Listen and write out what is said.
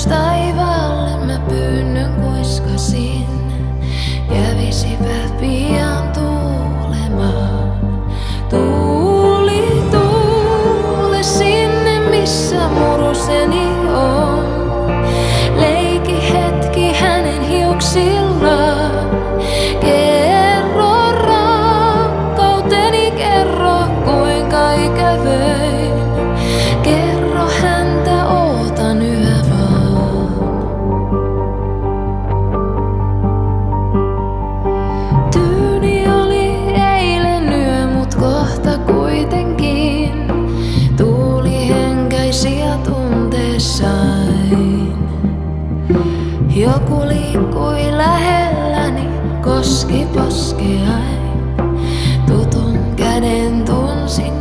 taivaalle mä pyynnön kuiskasin, kävisipä pian tuulemaan. Tuuli, tuule sinne missä muruseni on. Leiki hetki hänen hiuksillaan. Kerro rakkauteni, kerro kuinka ikävöin. Kerro häntä ootan yhä vaan. Tyyni oli eilen yö, mut kohta kuitenkin tuuli henkäisi ja tunteessain. Joku liikkui lähelläni, koski poskeain. Tutun käden tunsin